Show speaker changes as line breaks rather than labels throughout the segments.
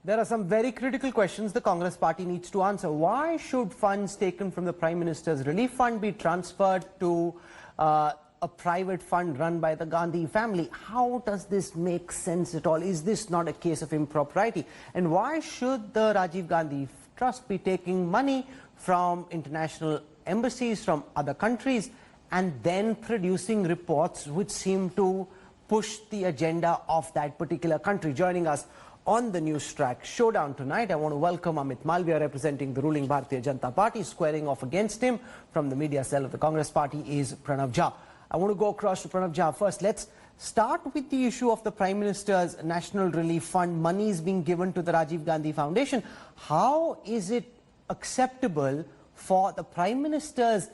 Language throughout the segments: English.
There are some very critical questions the Congress party needs to answer. Why should funds taken from the Prime Minister's relief fund be transferred to a private fund run by the Gandhi family? How does this make sense at all? Is this not a case of impropriety? And why should the Rajiv Gandhi Trust be taking money from international embassies, from other countries, and then producing reports which seem to push the agenda of that particular country? Joining us on the News Track Showdown tonight, I want to welcome Amit Malviya, representing the ruling Bharatiya Janata Party. Squaring off against him from the media cell of the Congress Party is Pranav Jha. I want to go across to Pranav Jha first. Let's start with the issue of the Prime Minister's National Relief Fund. Money is being given to the Rajiv Gandhi Foundation. How is it acceptable for the Prime Minister's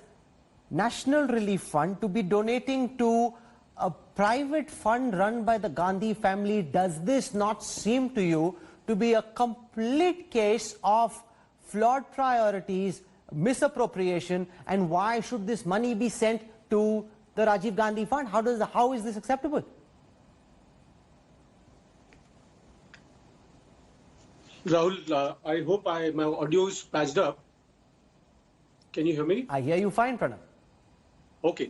National Relief Fund to be donating to a private fund run by the Gandhi family? Does this not seem to you to be a complete case of flawed priorities, misappropriation, and why should this money be sent to the Rajiv Gandhi Fund? How is this acceptable?
Rahul, I hope my audio is patched up. Can you hear me?
I hear you fine, Pranav.
Okay.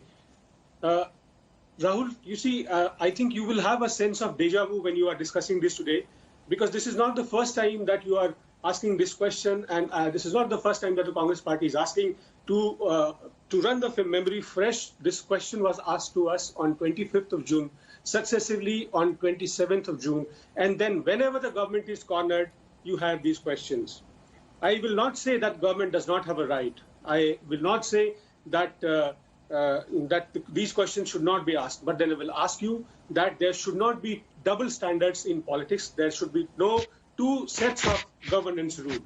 Rahul, you see, I think you will have a sense of deja vu when you are discussing this today, because this is not the first time that you are asking this question, and this is not the first time that the Congress party is asking to run the memory fresh. This question was asked to us on 25th of June, successively on 27th of June, and then whenever the government is cornered, you have these questions. I will not say that government does not have a right. I will not say that these questions should not be asked, but then I will ask you that there should not be double standards in politics. There should be no two sets of governance rule.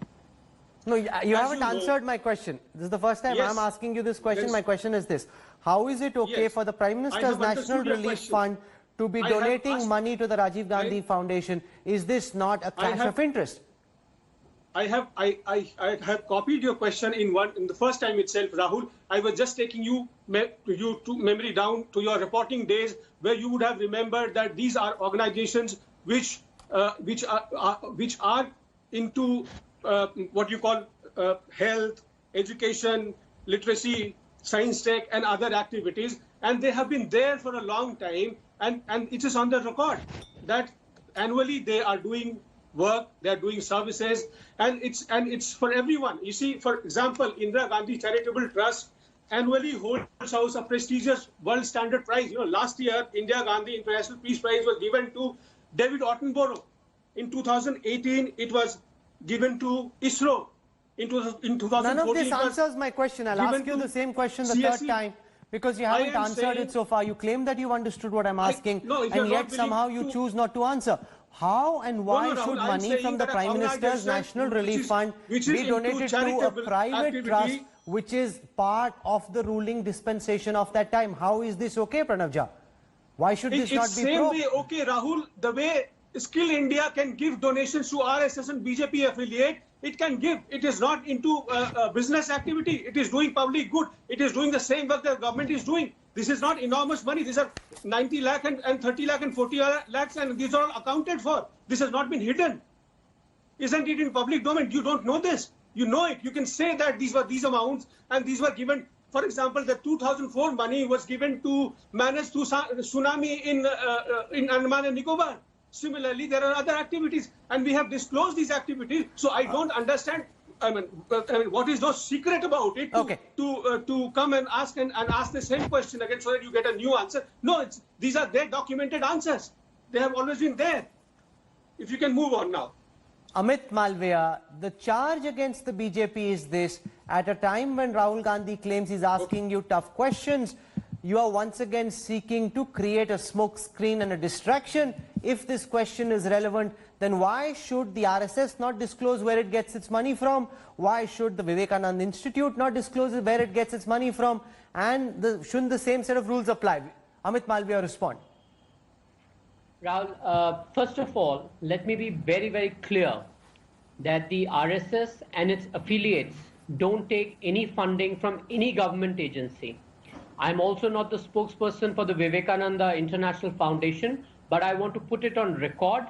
No, you haven't answered my question. This is the first time I'm asking you this question.
Yes.
My question is this: how is it okay for the Prime Minister's National Relief Fund to be donating money to the Rajiv Gandhi Foundation? Is this not a clash of interest?
I have copied your question in the first time itself, Rahul. I was just taking you to memory down to your reporting days, where you would have remembered that these are organizations which are into what you call health, education, literacy, science tech, and other activities, and they have been there for a long time, and it is on the record that annually they are doing work, they are doing services, and it's for everyone. You see, for example, Indira Gandhi Charitable Trust annually holds out a prestigious world standard prize. You know, last year, Indira Gandhi International Peace Prize was given to David Attenborough. In 2018, it was given to ISRO. In 2014,
none of this answers my question. I'll ask you the same question the third time, because you haven't answered it so far. You claim that you've understood what I'm asking, and yet somehow you choose not to answer. How and why should money from the Prime Minister's National Relief Fund be donated to a private trust which is part of the ruling dispensation of that time? How is this okay, Pranav Jha? Why should this not be
same way okay, Rahul? The way Skill India can give donations to RSS and BJP affiliate, it can give. It is not into business activity. It is doing public good. It is doing the same work the government is doing. This is not enormous money. These are 90 lakh and 30 lakh and 40 lakhs, and these are all accounted for. This has not been hidden. Isn't it in public domain? You don't know this. You know it. You can say that these were these amounts, and these were given. For example, the 2004 money was given to manage tsunami in Andaman and Nicobar. Similarly, there are other activities, and we have disclosed these activities. So I don't understand. I mean, what is so secret about it to come and ask the same question again so that you get a new answer? No, these are their documented answers. They have always been there. If you can move on now.
Amit Malviya, the charge against the BJP is this: at a time when Rahul Gandhi claims he's asking you tough questions, you are once again seeking to create a smoke screen and a distraction. If this question is relevant, then why should the RSS not disclose where it gets its money from? Why should the Vivekananda Institute not disclose where it gets its money from? And shouldn't the same set of rules apply? Amit Malviya, respond.
Rahul, first of all, let me be very, very clear that the RSS and its affiliates don't take any funding from any government agency. I'm also not the spokesperson for the Vivekananda International Foundation, but I want to put it on record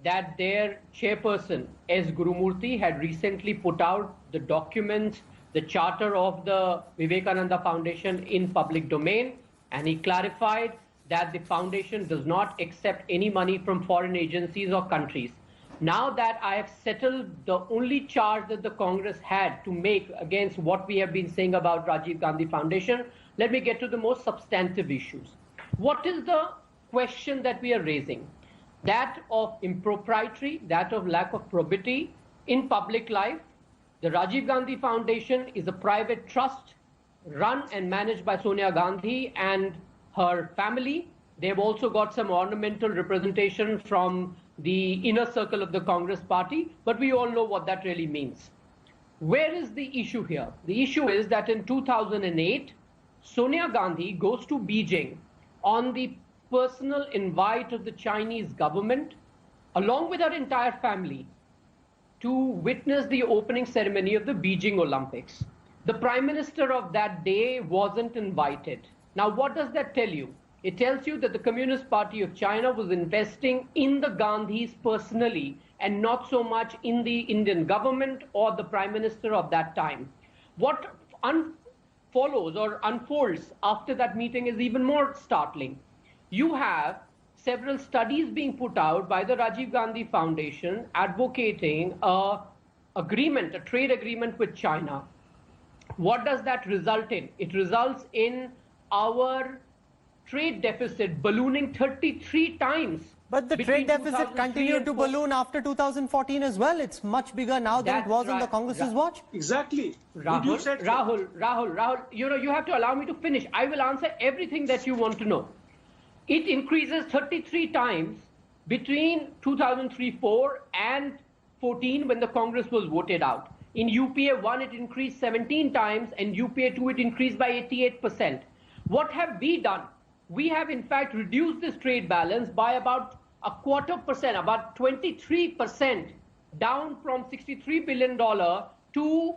that their chairperson, S. Gurumurthy, had recently put out the documents, the charter of the Vivekananda Foundation in public domain, and he clarified that the foundation does not accept any money from foreign agencies or countries. Now that I have settled the only charge that the Congress had to make against what we have been saying about Rajiv Gandhi Foundation, let me get to the most substantive issues. What is the question that we are raising? That of impropriety, that of lack of probity in public life. The Rajiv Gandhi Foundation is a private trust run and managed by Sonia Gandhi and her family. They've also got some ornamental representation from the inner circle of the Congress party, but we all know what that really means. Where is the issue here? The issue is that in 2008, Sonia Gandhi goes to Beijing on the personal invite of the Chinese government, along with her entire family, to witness the opening ceremony of the Beijing Olympics. The Prime Minister of that day wasn't invited. Now, what does that tell you? It tells you that the Communist Party of China was investing in the Gandhis personally and not so much in the Indian government or the Prime Minister of that time. What follows or unfolds after that meeting is even more startling. You have several studies being put out by the Rajiv Gandhi Foundation advocating a trade agreement with China. What does that result in? It results in our trade deficit ballooning 33 times.
But the trade deficit continued to balloon after 2014 as well. It's much bigger now than it was on the Congress's watch.
Exactly.
Rahul, you have to allow me to finish. I will answer everything that you want to know. It increases 33 times between 2003-4 and 14 when the Congress was voted out. In UPA 1, it increased 17 times, and UPA 2, it increased by 88%. What have we done? We have, in fact, reduced this trade balance by about 0.25%, about 23%, down from $63 billion to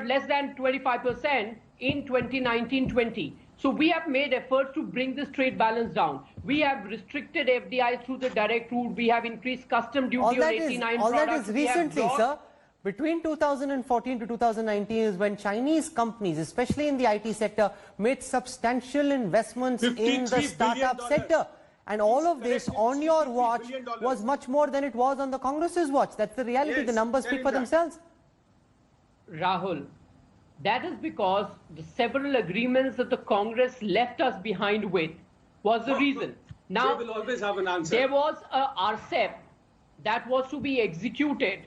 less than 25% in 2019-20. So we have made efforts to bring this trade balance down. We have restricted FDI through the direct route. We have increased custom duty on 89 products.
All that is recently, sir. Between 2014 to 2019 is when Chinese companies, especially in the IT sector, made substantial investments in the startup sector. And all of this on your watch was much more than it was on the Congress's watch. That's the reality. Yes, the numbers speak for themselves.
Rahul, that is because the several agreements that the Congress left us behind with was the reason. Now,
they will always have an answer.
There was a RCEP that was to be executed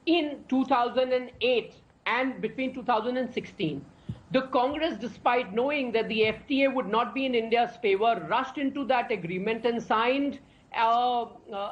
in 2008 and between 2016. The Congress, despite knowing that the FTA would not be in India's favor, rushed into that agreement and signed an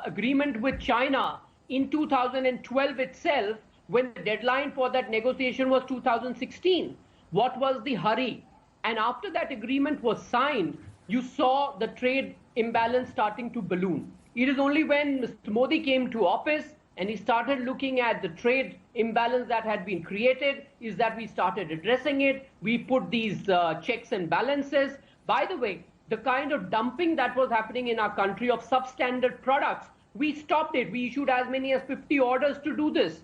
agreement with China in 2012 itself, when the deadline for that negotiation was 2016. What was the hurry? And after that agreement was signed, you saw the trade imbalance starting to balloon. It is only when Mr. Modi came to office and he started looking at the trade imbalance that had been created, is that we started addressing it. We put these checks and balances. By the way, the kind of dumping that was happening in our country of substandard products, we stopped it. We issued as many as 50 orders to do this.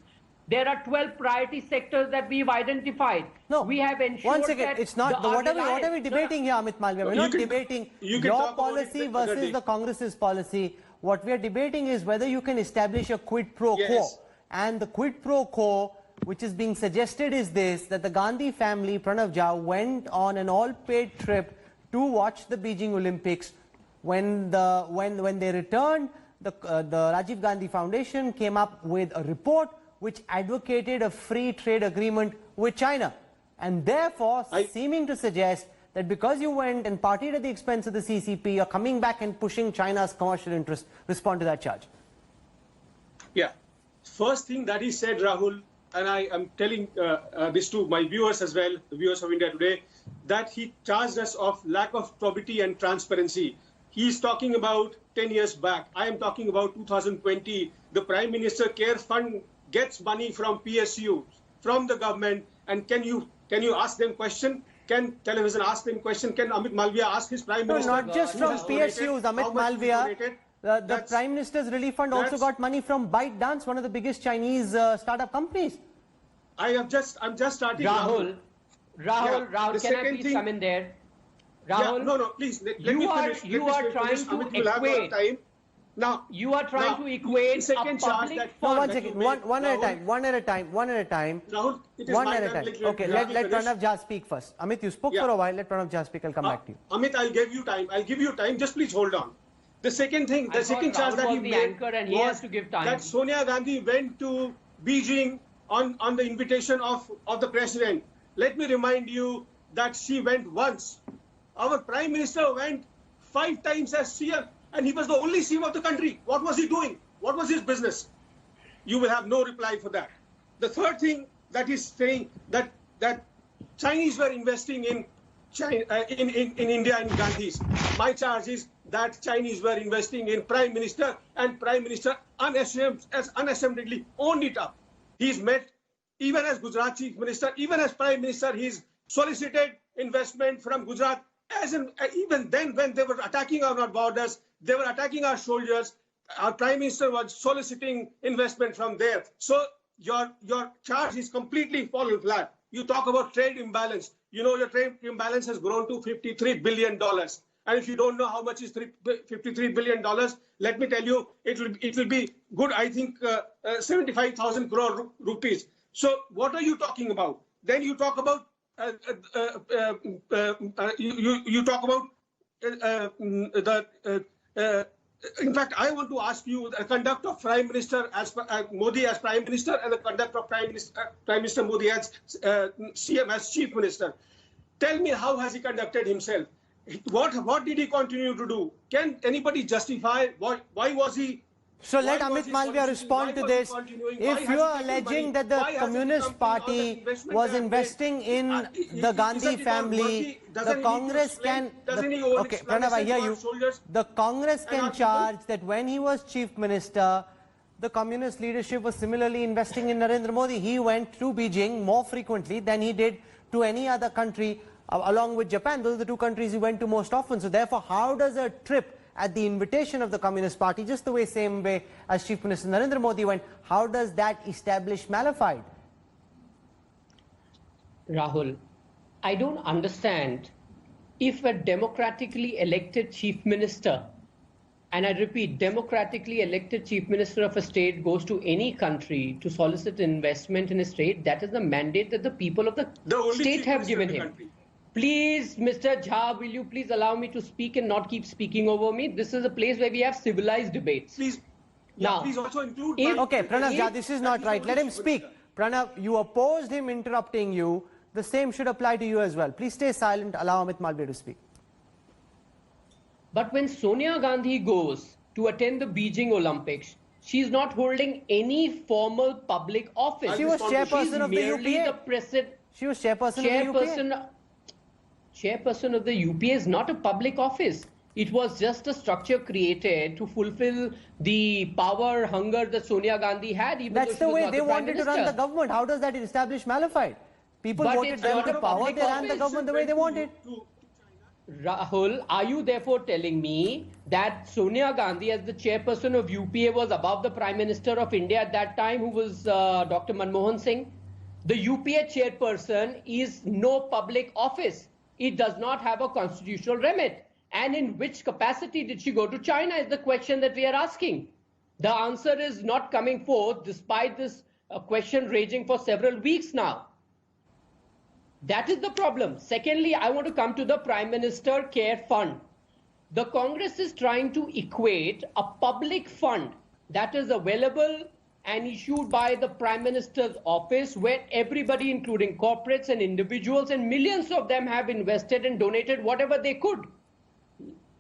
There are 12 priority sectors that we've identified.
No,
we have ensured
once again,
that
it's not. What are we debating here, Amit Malviya? We're not debating your policy versus the Congress's policy. What we are debating is whether you can establish a quid pro quo. And the quid pro quo, which is being suggested, is this: that the Gandhi family, Pranav Jha, went on an all-paid trip to watch the Beijing Olympics. When they returned, the Rajiv Gandhi Foundation came up with a report which advocated a free trade agreement with China, and therefore seeming to suggest that because you went and partied at the expense of the CCP, you're coming back and pushing China's commercial interest. Respond to that charge.
Yeah. First thing that he said, Rahul, and I am telling this to my viewers as well, the viewers of India Today, that he charged us of lack of probity and transparency. He is talking about 10 years back. I am talking about 2020. The Prime Minister Care Fund gets money from PSUs, from the government, and can you ask them question? Can television ask them question? Can Amit Malviya ask his Prime Minister?
No, not just from PSUs, Amit Malviya. The Prime Minister's Relief Fund also got money from ByteDance, one of the biggest Chinese startup companies.
I'm just starting.
Rahul,
The
can I
second
please
thing-
come in there?
Yeah,
Rahul,
no, please. Let
you
me
are-
finish.
you
Let
are
me
trying
finish.
to
Amit will have more
equate-
time. Now,
you are trying to
the
equate
second
a
charge
public
that-
No,
fund.
one
that
second.
you made,
One at a
Rahul.
time. One at a time. One at a time.
Rahul, it is
One
my
at a
time.
time.
Let
Okay,
me
let
finish.
Pranav Jha speak first. Amit, you spoke
Yeah.
for a while. Let Pranav Jha speak. I'll come back to you.
Amit, I'll give you time. Just please hold on. The second thing,
I
the second
thought
charge
Rahul
that
was
he
the
made
anchor and he
was
has to give time.
that Sonia Gandhi went to Beijing on the invitation of the president. Let me remind you that she went once. Our Prime Minister went 5 times as CM, and he was the only CM of the country. What was he doing? What was his business? You will have no reply for that. The third thing that is saying that Chinese were investing in China, in India in Gandhis. My charge is that Chinese were investing in Prime Minister, and Prime Minister unashamedly owned it up. He's met, even as Gujarat Chief Minister, even as Prime Minister, he's solicited investment from Gujarat. Even then, when they were attacking our borders, they were attacking our soldiers. Our Prime Minister was soliciting investment from there. So your charge is completely fallen flat. You talk about trade imbalance. You know your trade imbalance has grown to $53 billion. And if you don't know how much is $53 billion, let me tell you, it will be good, I think, 75,000 crore rupees. So what are you talking about? Then you talk about you talk about in fact, I want to ask you the conduct of Prime Minister Modi as Prime Minister and the conduct of Prime Minister Modi as CM as Chief Minister. Tell me, how has he conducted himself? What did he continue to do? Can anybody justify why was he?
So
why
let
was
Amit
he
Malviya
soliciting?
respond
Why
to
was he
this.
continuing? Why
If
has
you
he
are
taken
alleging
money?
that the
Why has he
Communist
come on the
Party
investment
was
they have
investing
made?
in the
Isn't
Gandhi
it all
family,
murky?
the
Doesn't he need to
Congress
explain?
can...
Doesn't he owe
Okay,
explanation
Pranav, I hear
to our
you.
soldiers
The Congress
and
can
our people?
charge that when he was Chief Minister, the Communist leadership was similarly investing in Narendra Modi. He went to Beijing more frequently than he did to any other country, along with Japan. Those are the two countries he went to most often. So therefore, how does a trip at the invitation of the Communist Party, just the same way as Chief Minister Narendra Modi went, how does that establish malafide?
Rahul, I don't understand if a democratically elected chief minister, and I repeat, democratically elected chief minister of a state goes to any country to solicit investment in a state, that is the mandate that the people of the
only
state
chief
have
minister
given
of the
him.
country.
Please, Mr. Jha, will you please allow me to speak and not keep speaking over me? This is a place where we have civilized debates.
Please,
Now,
please also include.
Okay, Pranav Jha, this is
that
not
he's
right.
the
Let him
chief
speak.
minister.
Pranav, you opposed him interrupting you. The same should apply to you as well. Please stay silent. Allow Amit Malviya to speak.
But when Sonia Gandhi goes to attend the Beijing Olympics, she's not holding any formal public office.
She was chairperson
She's
of the
merely
UPA.
the president.
She was chairperson of the UPA.
Chairperson of the UPA is not a public office. It was just a structure created to fulfill the power hunger that Sonia Gandhi had. Even
That's
though
the
she was
way
not
they
the Prime
wanted to run the
Minister.
government. How does that establish malafide? People
But
voted
it's
them
not
to
a
power.
public
They ran the
office.
government the way they wanted.
Rahul, are you therefore telling me that Sonia Gandhi, as the chairperson of UPA, was above the Prime Minister of India at that time, who was Dr. Manmohan Singh? The UPA chairperson is no public office. It does not have a constitutional remit. And in which capacity did she go to China is the question that we are asking. The answer is not coming forth despite this question raging for several weeks now. That is the problem. Secondly, I want to come to the Prime Minister Care Fund. The Congress is trying to equate a public fund that is available and issued by the Prime Minister's office, where everybody, including corporates and individuals, and millions of them have invested and donated whatever they could.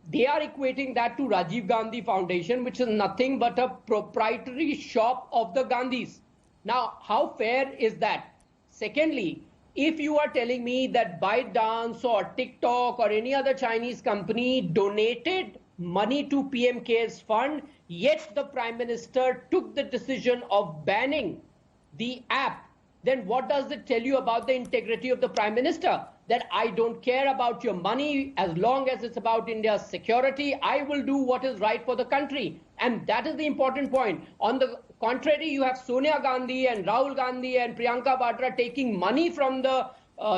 They are equating that to Rajiv Gandhi Foundation, which is nothing but a proprietary shop of the Gandhis. Now, how fair is that? Secondly, if you are telling me that ByteDance or TikTok or any other Chinese company donated money to PM Cares Fund, yet the Prime Minister took the decision of banning the app, then what does it tell you about the integrity of the Prime Minister? that I don't care about your money as long as it's about India's security. I will do what is right for the country. And that is the important point. On the contrary, you have Sonia Gandhi and Rahul Gandhi and Priyanka Vadra taking money from the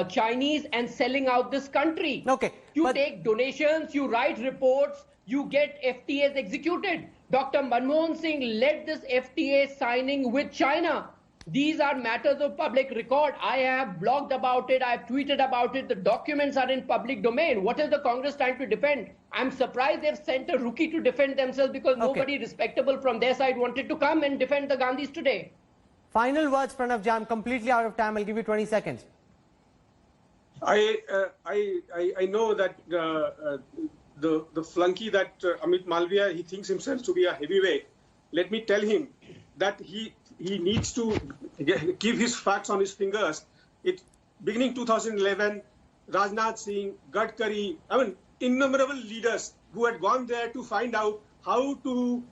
Chinese and selling out this country.
Okay,
You take donations, you write reports, you get FTAs executed. Dr. Manmohan Singh led this FTA signing with China. These are matters of public record. I have blogged about it. I have tweeted about it. The documents are in public domain. What is the Congress trying to defend? I'm surprised they've sent a rookie to defend themselves because nobody respectable from their side wanted to come and defend the Gandhis today.
Final words, Pranav Jha. I'm completely out of time. I'll give you 20 seconds.
I know that the flunky that Amit Malviya, he thinks himself to be a heavyweight. Let me tell him that he needs to give his facts on his fingers. Beginning 2011, Rajnath Singh, Gadkari, innumerable leaders who had gone there to find out how to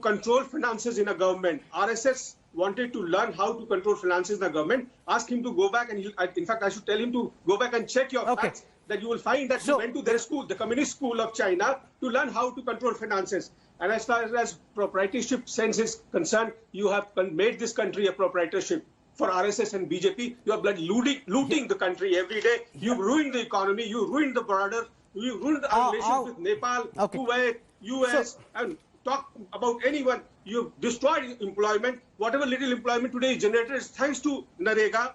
control finances in a government. RSS wanted to learn how to control finances in the government. Ask him to go back, and in fact, I should tell him to go back and check your facts. That you will find that he went to their school, the Communist School of China, to learn how to control finances. And as far as proprietorship sense is concerned, you have made this country a proprietorship. For RSS and BJP, you are looting the country every day. You ruined the economy, you ruined the border, you ruined the relations with Nepal, Kuwait, US, and talk about anyone. You've destroyed employment. Whatever little employment today is generated is thanks to Narega.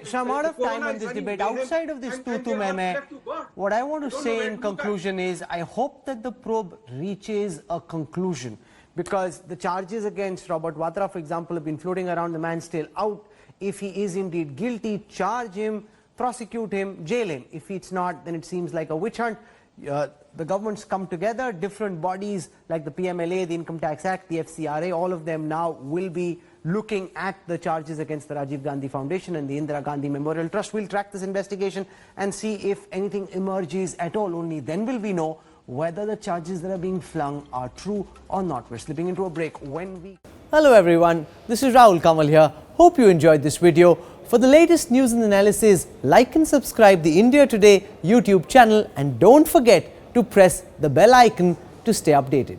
So I'm out of time on this debate. Outside of this what I want to say in conclusion is I hope that the probe reaches a conclusion, because the charges against Robert Vadra, for example, have been floating around. The man's still out. If he is indeed guilty, charge him, prosecute him, jail him. If it's not, then it seems like a witch hunt. The governments come together, different bodies like the PMLA, the Income Tax Act, the FCRA, all of them now will be looking at the charges against the Rajiv Gandhi Foundation and the Indira Gandhi Memorial Trust. Will track this investigation and see if anything emerges at all. Only then will we know whether the charges that are being flung are true or not. We're slipping into a break. Hello everyone, this is Rahul Kamal here. Hope you enjoyed this video. For the latest news and analysis, like and subscribe the India Today YouTube channel, and don't forget to press the bell icon to stay updated.